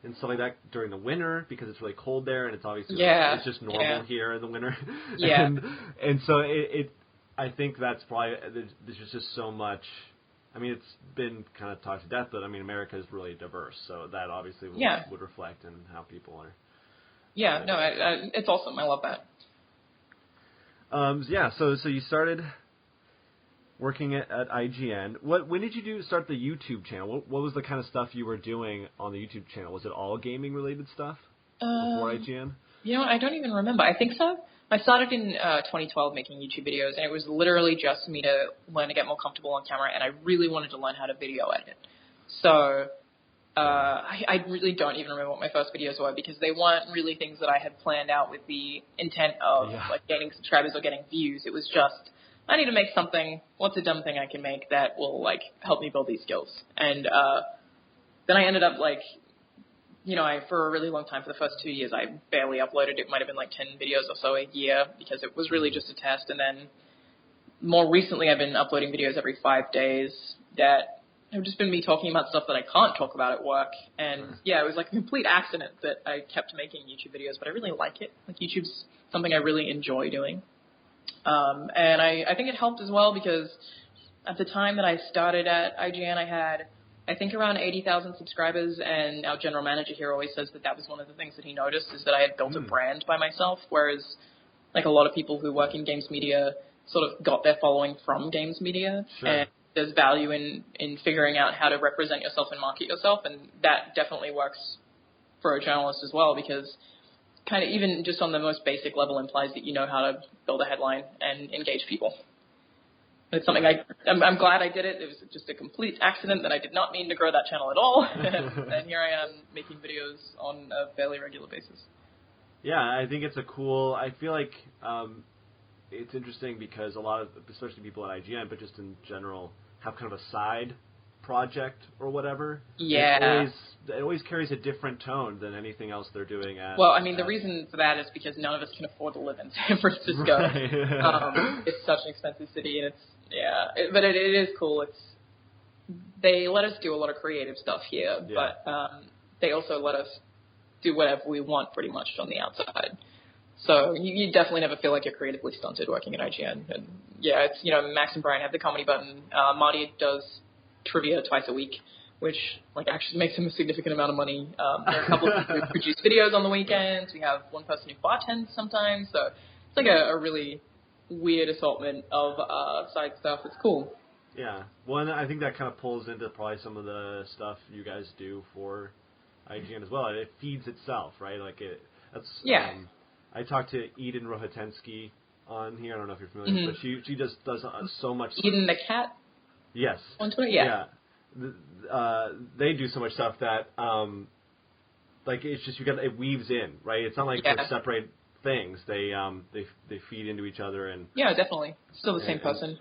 S1: and stuff like that during the winter because it's really cold there, and it's obviously it's just normal here in the winter.
S2: Yeah.
S1: and so it I think that's probably, there's just so much, I mean, it's been kind of talked to death, but I mean, America is really diverse, so that obviously would reflect in how people are.
S2: Yeah, no, it's awesome. I love that.
S1: So you started working at IGN. When did you start the YouTube channel? What was the kind of stuff you were doing on the YouTube channel? Was it all gaming related stuff before IGN?
S3: I don't even remember. I think so. I started in 2012 making YouTube videos, and it was literally just me to learn to get more comfortable on camera, and I really wanted to learn how to video edit. So I really don't even remember what my first videos were, because they weren't really things that I had planned out with the intent of like gaining subscribers or getting views. It was just, I need to make something. What's a dumb thing I can make that will like help me build these skills? And then I ended up like, for a really long time, for the first 2 years, I barely uploaded. It might have been like 10 videos or so a year, because it was really just a test. And then more recently, I've been uploading videos every 5 days that have just been me talking about stuff that I can't talk about at work. And it was like a complete accident that I kept making YouTube videos, but I really like it. Like, YouTube's something I really enjoy doing. And I think it helped as well, because at the time that I started at IGN, I had, I think, around 80,000 subscribers, and our general manager here always says that was one of the things that he noticed, is that I had built a brand by myself, whereas like a lot of people who work in games media sort of got their following from games media. Sure. And there's value in figuring out how to represent yourself and market yourself, and that definitely works for a journalist as well, because kind of even just on the most basic level implies that you know how to build a headline and engage people. It's something I'm glad I did it. It was just a complete accident that I did not mean to grow that channel at all. And here I am making videos on a fairly regular basis.
S1: Yeah, I think it's I feel like it's interesting because a lot of, especially people at IGN, but just in general, have kind of a side project or whatever.
S3: Yeah.
S1: It always carries a different tone than anything else they're doing at...
S3: Well, I mean, the reason for that is because none of us can afford to live in San Francisco. Right. It's such an expensive city, and but it is cool. They let us do a lot of creative stuff here, but they also let us do whatever we want pretty much on the outside. So you definitely never feel like you're creatively stunted working at IGN. And it's, Max and Brian have the comedy button. Marty does trivia twice a week, which actually makes him a significant amount of money. There are a couple of people who produce videos on the weekends. We have one person who bartends sometimes. So it's like a really weird assortment of side stuff. It's cool.
S1: Yeah. Well, I think that kind of pulls into probably some of the stuff you guys do for IGN as well. It feeds itself, right? I talked to Eden Rohatensky on here. I don't know if you're familiar, but she just does so much.
S3: Eden the cat?
S1: Yes.
S3: On Twitter, yeah.
S1: They do so much stuff that, it's just it weaves in, right? It's not like they're separate things. They feed into each other, and
S3: definitely still the same person.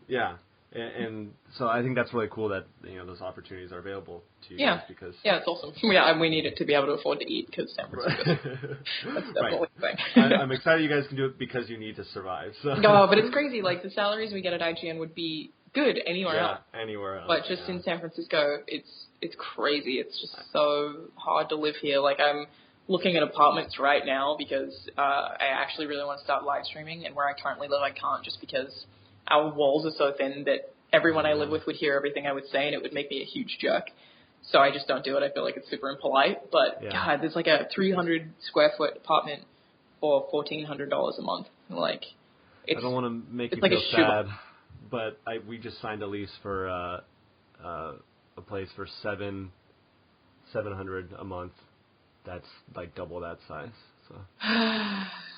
S1: Yeah. And so I think that's really cool that those opportunities are available to you guys, because
S3: it's awesome. And we need it to be able to afford to eat, because San Francisco. That's definitely the thing.
S1: I'm excited you guys can do it because you need to survive. So.
S3: No, but it's crazy. Like, the salaries we get at IGN would be good anywhere else.
S1: Anywhere else.
S3: But just in San Francisco, it's crazy. It's just so hard to live here. Like, I'm looking at apartments right now because I actually really want to start live streaming, and where I currently live, I can't, just because our walls are so thin that everyone I live with would hear everything I would say, and it would make me a huge jerk. So I just don't do it. I feel like it's super impolite. But, God, there's like a 300 square foot apartment for $1,400 a month. I
S1: don't want to make you feel sad, but we just signed a lease for a place for $700 a month. That's like double that size. So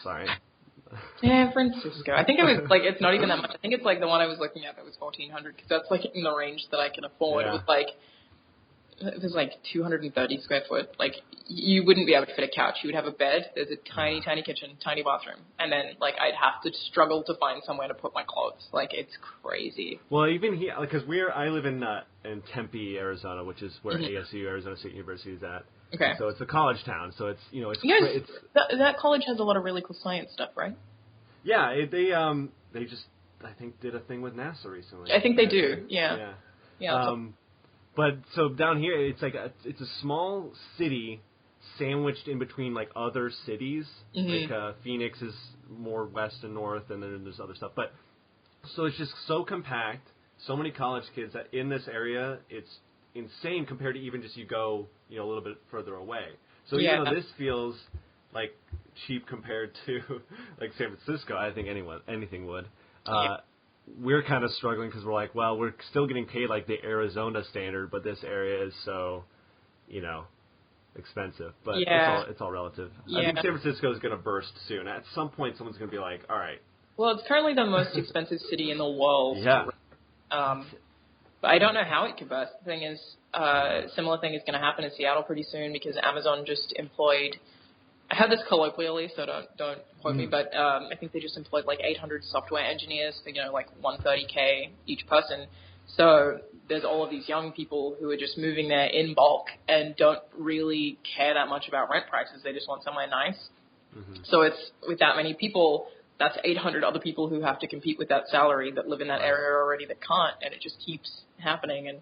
S1: sorry.
S3: San Francisco. I think it was it's not even that much. I think it's the one I was looking at that was $1,400, because that's in the range that I can afford. Yeah. It was 230 square foot. You wouldn't be able to fit a couch. You would have a bed. There's a tiny, tiny kitchen, tiny bathroom, and then I'd have to struggle to find somewhere to put my clothes. It's crazy.
S1: Well, even here, because I live in Tempe, Arizona, which is where ASU, Arizona State University, is at.
S3: Okay.
S1: So it's a college town. So it's
S3: that college has a lot of really cool science stuff, right?
S1: Yeah, they just, I think, did a thing with NASA recently.
S3: I think they do. Yeah.
S1: But so down here, it's it's a small city sandwiched in between other cities. Phoenix is more west and north, and then there's other stuff. But so it's just so compact, so many college kids that in this area, it's insane compared to even just you go a little bit further away. So this feels cheap compared to San Francisco. I think anything would. we're kind of struggling because we're like, well, we're still getting paid like the Arizona standard, but this area is so, expensive. But it's all relative.
S3: Yeah.
S1: I think San Francisco is going to burst soon. At some point, someone's going to be like, all right.
S3: Well, it's currently the most expensive city in the world.
S1: Yeah.
S3: But I don't know how it could burst. The thing is, similar thing is going to happen in Seattle pretty soon because Amazon just employed. I had this colloquially, so don't quote me, but I think they just employed like 800 software engineers for like $130K each person. So there's all of these young people who are just moving there in bulk and don't really care that much about rent prices. They just want somewhere nice. Mm-hmm. So it's with that many people, that's 800 other people who have to compete with that salary that live in that area already that can't, and it just keeps happening. And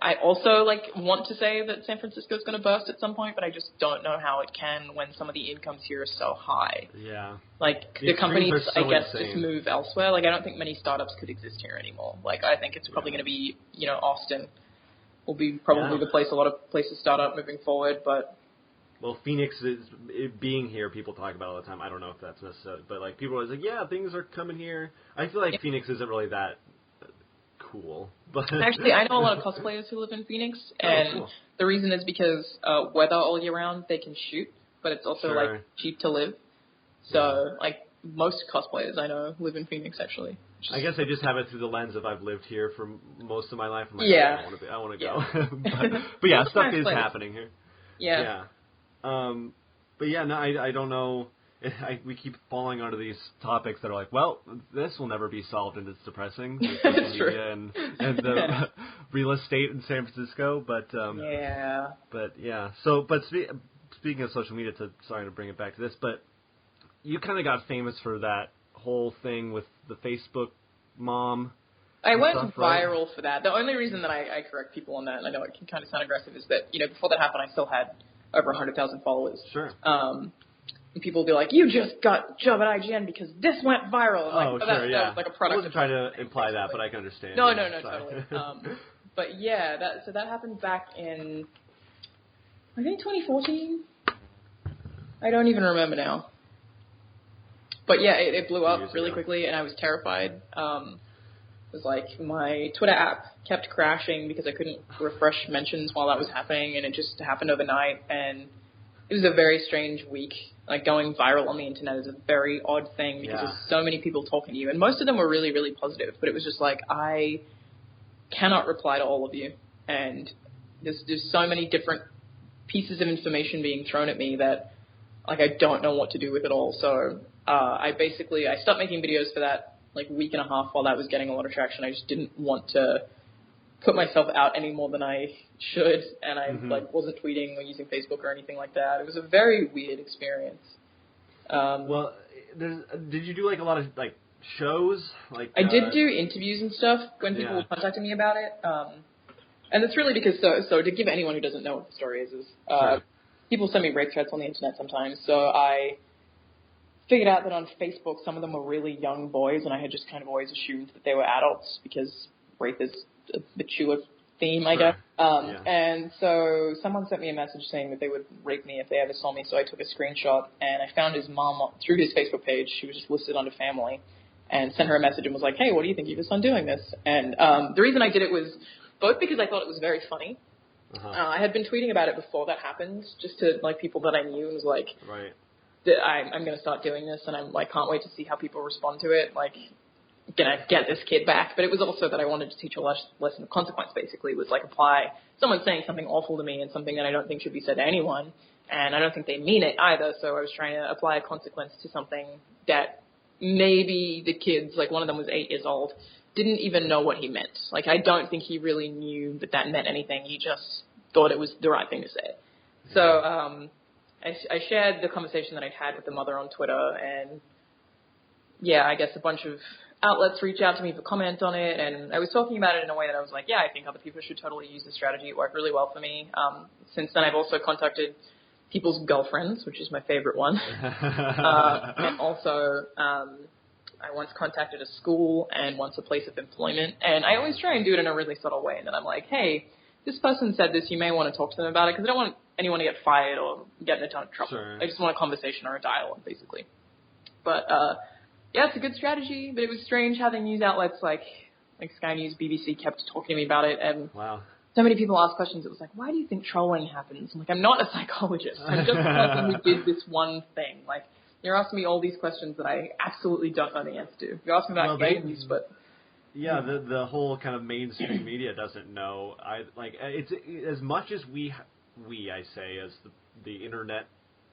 S3: I also want to say that San Francisco is going to burst at some point, but I just don't know how it can when some of the incomes here are so high.
S1: Yeah.
S3: The companies,
S1: so
S3: I guess,
S1: insane.
S3: just move elsewhere. I don't think many startups could exist here anymore. I think it's probably going to be, Austin will be probably the place a lot of places start up moving forward, but...
S1: Well, Phoenix is being here. People talk about it all the time. I don't know if that's necessary, but people are always like, "Yeah, things are coming here." I feel like Phoenix isn't really that cool. But
S3: actually, I know a lot of cosplayers who live in Phoenix, and
S1: cool.
S3: The reason is because weather all year round they can shoot, but it's also cheap to live. So most cosplayers I know live in Phoenix actually.
S1: I guess I just have it through the lens of I've lived here for most of my life. I'm like, I want to go. but yeah, stuff is happening here.
S3: Yeah.
S1: But yeah, no, I don't know. We keep falling onto these topics that are like, well, this will never be solved, and it's depressing. The social media and the real estate in San Francisco, but So, speaking of social media, sorry to bring it back to this, but you kind of got famous for that whole thing with the Facebook mom.
S3: I went viral for that. The only reason that I correct people on that, and I know it can kind of sound aggressive, is that before that happened, I still had over 100,000 followers.
S1: Sure.
S3: And people will be like, "You just got job at IGN because this went viral."
S1: And
S3: that was like a product.
S1: I wasn't trying to imply that, but I can understand.
S3: No, totally. But yeah, that happened back in, I think 2014. I don't even remember now. But yeah, it blew up really quickly, and I was terrified. It was like my Twitter app kept crashing because I couldn't refresh mentions while that was happening, and it just happened overnight, and it was a very strange week. Going viral on the internet is a very odd thing because there's so many people talking to you, and most of them were really, really positive, but it was just I cannot reply to all of you, and there's so many different pieces of information being thrown at me that I don't know what to do with it all. So I stopped making videos for that week and a half while that was getting a lot of traction. I just didn't want to put myself out any more than I should, and I wasn't tweeting or using Facebook or anything like that. It was a very weird experience.
S1: Well, did you do a lot of shows?
S3: I did do interviews and stuff when people were contacting me about it, and it's really because so to give anyone who doesn't know what the story is people send me rape threats on the internet sometimes. So I figured out that on Facebook some of them were really young boys, and I had just kind of always assumed that they were adults because rape is a mature theme, I guess. And so someone sent me a message saying that they would rape me if they ever saw me, so I took a screenshot, and I found his mom through his Facebook page. She was just listed under family, and sent her a message and was like, "Hey, what do you think of your son doing this?" And the reason I did it was both because I thought it was very funny. I had been tweeting about it before that happened, just to people that I knew, and was like, I'm going to start doing this, and I can't wait to see how people respond to it. Gonna get this kid back. But it was also that I wanted to teach a lesson of consequence, basically. It was apply someone saying something awful to me and something that I don't think should be said to anyone, and I don't think they mean it either, so I was trying to apply a consequence to something that maybe the kids, one of them was 8 years old, didn't even know what he meant. I don't think he really knew that meant anything. He just thought it was the right thing to say. So I shared the conversation that I'd had with the mother on Twitter, and I guess a bunch of outlets reached out to me for comment on it, and I was talking about it in a way that I was like, I think other people should totally use this strategy. It worked really well for me. Since then, I've also contacted people's girlfriends, which is my favorite one. And also, I once contacted a school and once a place of employment, and I always try and do it in a really subtle way, and then I'm like, hey, this person said this, you may want to talk to them about it, because I don't want anyone to get fired or get in a ton of trouble.
S1: Sure.
S3: I just want a conversation or a dialogue, basically. But yeah, it's a good strategy, but it was strange how the news outlets like Sky News, BBC kept talking to me about it, and
S1: wow.
S3: So many people asked questions. It was like, why do you think trolling happens? I'm like, I'm not a psychologist. I'm just a person who did this one thing. Like, you're asking me all these questions that I absolutely don't know the answer to. You're asking about games, but...
S1: Yeah, the whole kind of mainstream media doesn't know. It's as much as we I say, as the internet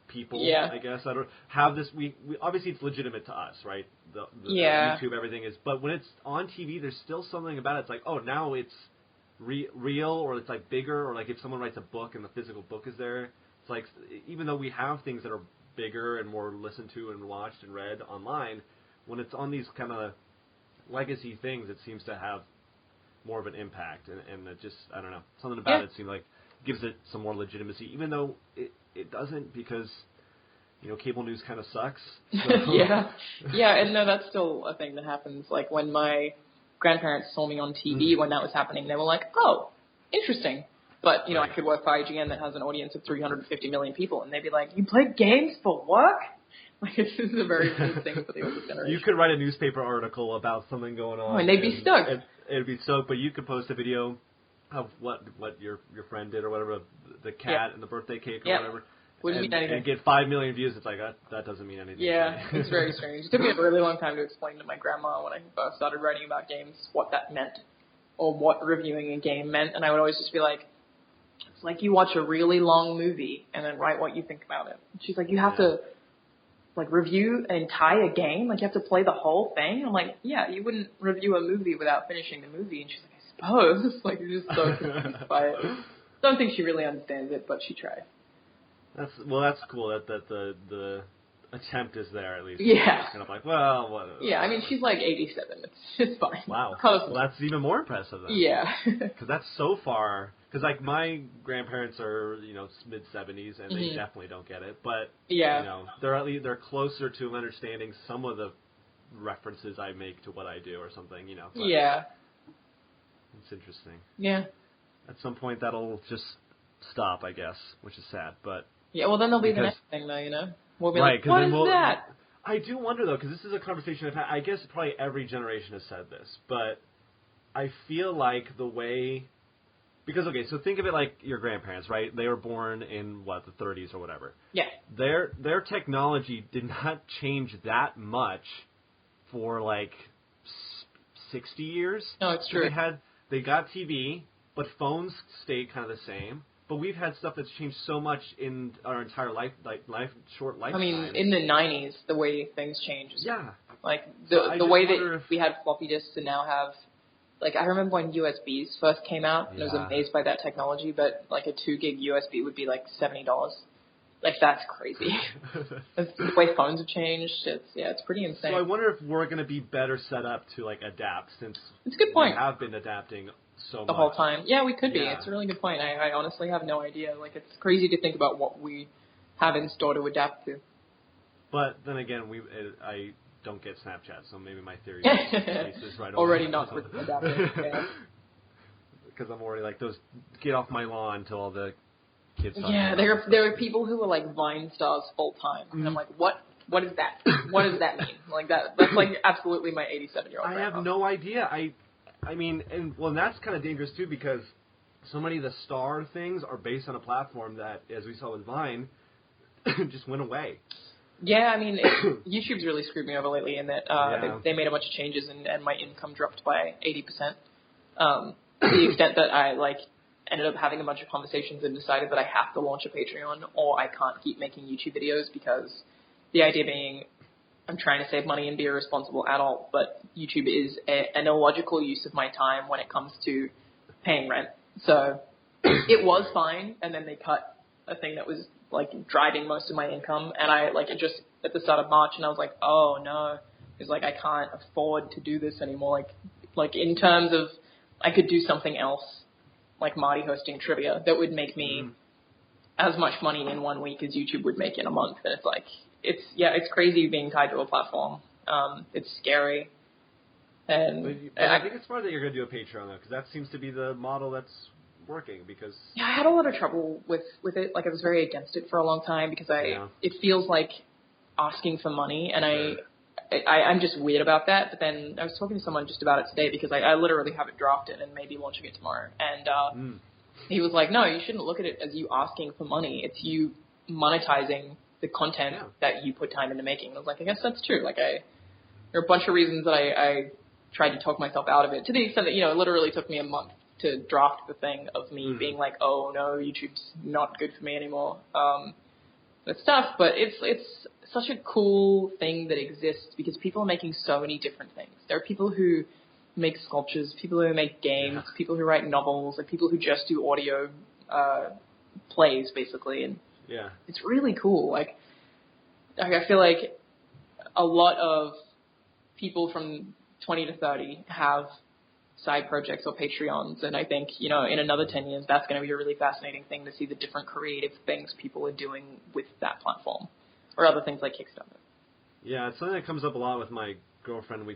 S1: people, I guess, I don't have this. We obviously it's legitimate to us, right? The YouTube, everything is. But when it's on TV, there's still something about it. It's like, oh, now it's real, or it's like bigger, or like if someone writes a book and the physical book is there, it's like even though we have things that are bigger and more listened to and watched and read online, when it's on these kind of legacy things, it seems to have more of an impact, and it just, I don't know, something about it seems like gives it some more legitimacy, even though it doesn't, because cable news kind of sucks. So.
S3: And no, that's still a thing that happens. Like when my grandparents saw me on TV when that was happening, they were like, oh, interesting. But, I could work for IGN that has an audience of 350 million people, and they'd be like, you play games for work? Like, this is a very big thing for the older generation.
S1: You could write a newspaper article about something going on.
S3: And they'd be stoked.
S1: It'd be stoked, but you could post a video of what your friend did or whatever, the cat and the birthday cake or whatever.
S3: Wouldn't mean anything.
S1: And get 5 million views. It's like, that doesn't mean anything.
S3: Yeah, it's very strange. It took me a really long time to explain to my grandma when I first started writing about games what that meant or what reviewing a game meant. And I would always just be like, it's like you watch a really long movie and then write what you think about it. And she's like, you have to review an entire game? Like, you have to play the whole thing? I'm like, yeah, you wouldn't review a movie without finishing the movie. And she's like, I suppose. Like, you're just so confused by it. Don't think she really understands it, but she tried.
S1: That's cool that the attempt is there at least.
S3: Yeah.
S1: It's kind of like, well, what?
S3: Yeah, I mean, she's like 87. It's fine.
S1: Wow. Well, that's even more impressive then.
S3: Yeah.
S1: Because that's so far. Because like my grandparents are mid 70s and they definitely don't get it, but they're closer to understanding some of the references I make to what I do or something. But
S3: yeah.
S1: It's interesting.
S3: Yeah.
S1: At some point that'll just stop, I guess, which is sad, but.
S3: Yeah, well then there'll be the next thing though, We'll be like, what is that?
S1: I do wonder though, because this is a conversation I've had. I guess probably every generation has said this, but I feel like the way. Because, okay, so think of it like your grandparents, right? They were born in, the 30s or whatever.
S3: Yeah.
S1: Their technology did not change that much for, 60 years.
S3: No, it's true.
S1: They got TV, but phones stayed kind of the same. But we've had stuff that's changed so much in our entire short lifetime.
S3: I mean, in the 90s, the way things changed.
S1: Yeah.
S3: Like, the way that we had floppy disks and now have... Like, I remember when USBs first came out, and I was amazed by that technology, but, a 2 gig USB would be, $70. Like, that's crazy. The way phones have changed, it's pretty insane.
S1: So I wonder if we're going to be better set up to, adapt, since
S3: it's a good point.
S1: We have been adapting so much.
S3: The whole time. Yeah, we could be. It's a really good point. I honestly have no idea. It's crazy to think about what we have in store to adapt to.
S1: But then again, I don't get Snapchat, so maybe my theory is right.
S3: Already not adapting.
S1: Because I'm already those get off my lawn till all the kids.
S3: Yeah, there are people who are Vine stars full time, and I'm like, what is that? What does that mean? That's absolutely my 87-year-old.
S1: I have no idea. I mean, and that's kind of dangerous too, because so many of the star things are based on a platform that, as we saw with Vine, just went away.
S3: Yeah, I mean, YouTube's really screwed me over lately in that they made a bunch of changes and my income dropped by 80%. To the extent that I ended up having a bunch of conversations and decided that I have to launch a Patreon or I can't keep making YouTube videos, because the idea being I'm trying to save money and be a responsible adult, but YouTube is an illogical use of my time when it comes to paying rent. So it was fine, and then they cut a thing that was driving most of my income, and I it just at the start of March, and I was like, oh no, it's I can't afford to do this anymore. In terms of I could do something else, like Marty hosting trivia, that would make me as much money in 1 week as YouTube would make in a month, and it's crazy being tied to a platform. It's scary, and
S1: I think it's smart that you're going to do a Patreon though, because that seems to be the model that's working, because
S3: I had a lot of trouble with it. I was very against it for a long time, because it feels like asking for money, and I'm just weird about that. But then I was talking to someone just about it today because I literally have it drafted and maybe launching it tomorrow. And he was like, no, you shouldn't look at it as you asking for money. It's you monetizing the content that you put time into making. And I was like, I guess that's true. Like there are a bunch of reasons that I tried to talk myself out of it, to the extent that, it literally took me a month to draft the thing of me being like, oh no, YouTube's not good for me anymore. That stuff, but it's such a cool thing that exists because people are making so many different things. There are people who make sculptures, people who make games, people who write novels, and people who just do audio plays, basically. And it's really cool. Like I feel like a lot of people from 20 to 30 have side projects or Patreons, and I think, in another 10 years, that's going to be a really fascinating thing to see the different creative things people are doing with that platform, or other things like Kickstarter.
S4: Yeah, it's something that comes up a lot with my girlfriend.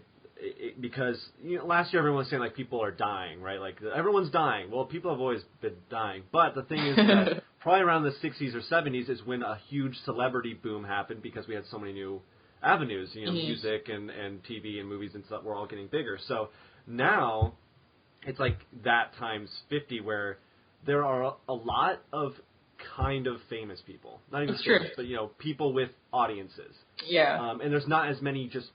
S4: Because last year everyone was saying like people are dying, right? Like everyone's dying. Well, people have always been dying, but the thing is that probably around the 60s or 70s is when a huge celebrity boom happened because we had so many new avenues, music and TV and movies and stuff were all getting bigger. So now it's like that times 50 where there are a lot of kind of famous people. Not even famous, but people with audiences.
S3: Yeah.
S4: And there's not as many just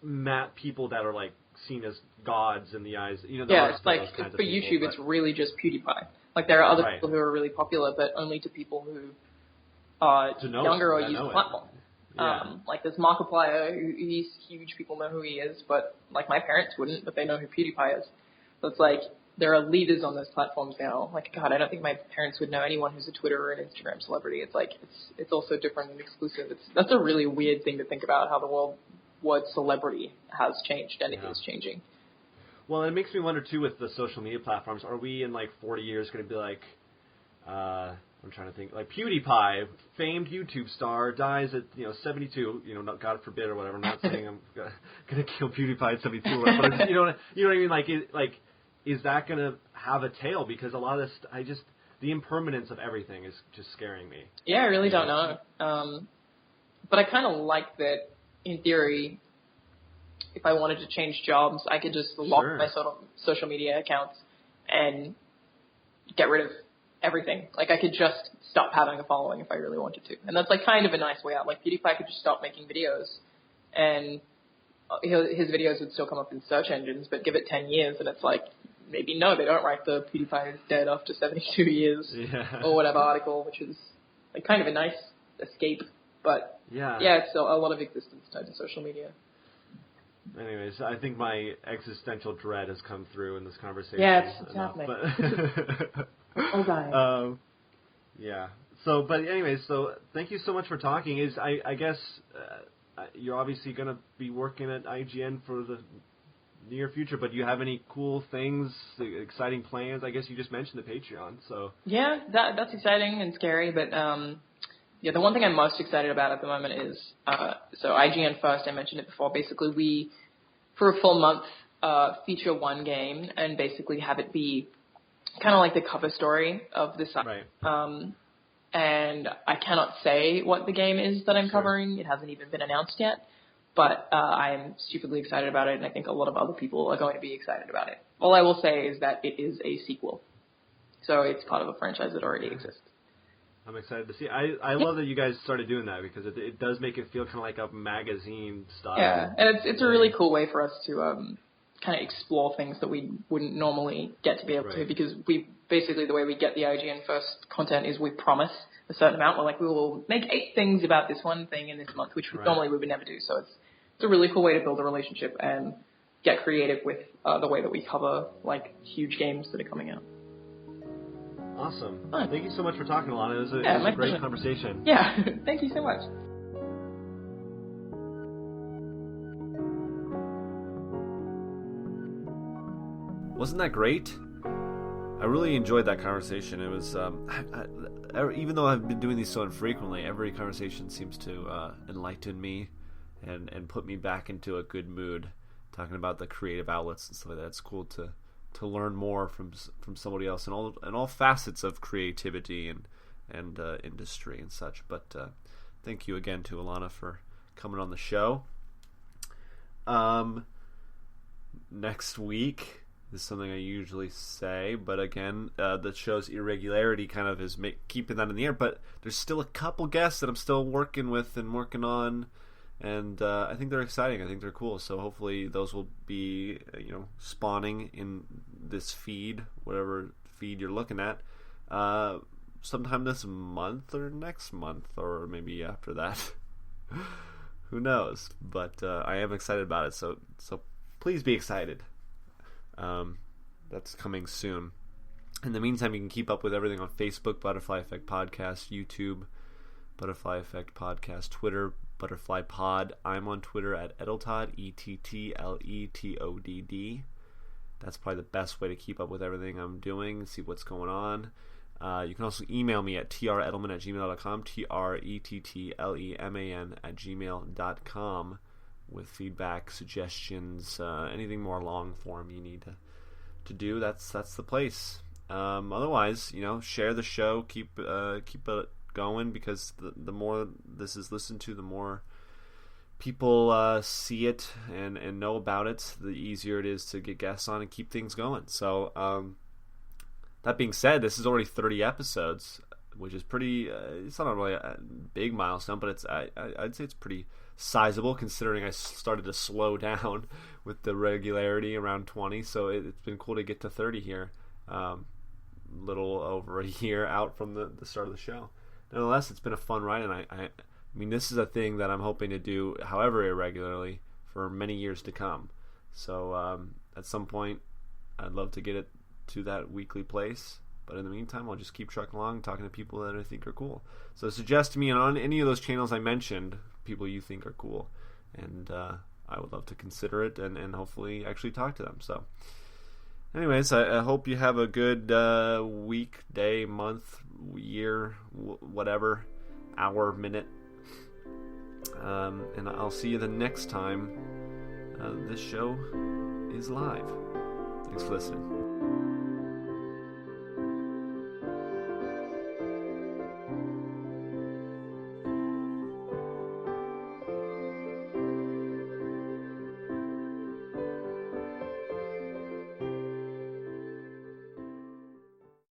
S4: people that are like seen as gods in the eyes.
S3: It's like for YouTube, it's really just PewDiePie. Like there are other people who are really popular, but only to people who are younger or use the platform. Yeah. Like there's Markiplier, he's huge, people know who he is, but like my parents wouldn't, but they know who PewDiePie is. So it's like there are leaders on those platforms now. Like, God, I don't think my parents would know anyone who's a Twitter or an Instagram celebrity. It's like it's also different and exclusive. That's a really weird thing to think about, how the word celebrity has changed and it is changing.
S4: Well, it makes me wonder too with the social media platforms. Are we in like 40 years going to be like? I'm trying to think. Like PewDiePie, famed YouTube star, dies at 72. God forbid or whatever. I'm not saying I'm gonna kill PewDiePie at 72 or whatever. But you know what I mean? Like, is that gonna have a tail? Because a lot of this, the impermanence of everything is just scaring me.
S3: Yeah, I really don't know. But I kind of like that. In theory, if I wanted to change jobs, I could just lock my social media accounts and get rid of everything. Like I could just stop having a following if I really wanted to. And that's like kind of a nice way out. Like PewDiePie could just stop making videos and his videos would still come up in search engines, but give it 10 years and it's like, maybe no, they don't write the PewDiePie is dead after 72 years or whatever article, which is like kind of a nice escape. But it's still a lot of existence tied to social media.
S4: Anyways, I think my existential dread has come through in this conversation.
S3: Yeah, it's happening. Oh, God.
S4: So, but anyways, so thank you so much for talking. I guess you're obviously going to be working at IGN for the near future, but do you have any cool things, exciting plans? I guess you just mentioned the Patreon, so. Yeah,
S3: that's exciting and scary, but the one thing I'm most excited about at the moment is, so IGN First, I mentioned it before, basically we, for a full month, feature one game and basically have it be kind of like the cover story of the site.
S4: Right.
S3: And I cannot say what the game is that I'm covering. It hasn't even been announced yet. But I'm stupidly excited about it, and I think a lot of other people are going to be excited about it. All I will say is that it is a sequel. So it's part of a franchise that already exists.
S4: I'm excited to see. I love that you guys started doing that because it does make it feel kind of like a magazine style.
S3: Yeah, and it's a really cool way for us to kind of explore things that we wouldn't normally get to be able to, because we basically, the way we get the IGN First content is we promise a certain amount. We're like, we will make 8 things about this one thing in this month, which normally we would never do. So it's a really cool way to build a relationship and get creative with the way that we cover like huge games that are coming out.
S4: Awesome. Thank you so much for talking, Alanah. It was a great conversation.
S3: Yeah, thank you so much.
S1: Wasn't that great? I really enjoyed that conversation. It was, even though I've been doing these so infrequently, every conversation seems to enlighten me and put me back into a good mood, talking about the creative outlets and stuff like that. It's cool to learn more from somebody else in all facets of creativity and industry and such. But thank you again to Alanah for coming on the show. Next week is something I usually say, but again, the show's irregularity kind of is keeping that in the air. But there's still a couple guests that I'm still working with and working on, and I think they're exciting. I think they're cool. So hopefully those will be, spawning in this feed, whatever feed you're looking at, sometime this month or next month, or maybe after that. Who knows? But I am excited about it. So please be excited. That's coming soon. In the meantime, you can keep up with everything on Facebook, Butterfly Effect Podcast, YouTube, Butterfly Effect Podcast, Twitter, Butterfly Pod. I'm on Twitter at Edeltodd, ETTLETODD. That's probably the best way to keep up with everything I'm doing, see what's going on. You can also email me at trettleman@gmail.com, trettleman@gmail.com, with feedback, suggestions, anything more long form you need to do. That's the place. Otherwise, share the show, keep it going, because the more this is listened to, the more people see it and know about it, the easier it is to get guests on and keep things going. So that being said, this is already 30 episodes, which is pretty. It's not really a big milestone, but I'd say it's pretty sizable, considering I started to slow down with the regularity around 20. So it's been cool to get to 30 here, little over a year out from the start of the show. Nonetheless, it's been a fun ride, and I mean, this is a thing that I'm hoping to do, however irregularly, for many years to come. So at some point, I'd love to get it to that weekly place. But in the meantime, I'll just keep trucking along, talking to people that I think are cool. So suggest to me on any of those channels I mentioned, people you think are cool. And I would love to consider it and hopefully actually talk to them. So anyways, I hope you have a good week, day, month, year, whatever, hour, minute. And I'll see you the next time this show is live. Thanks for listening.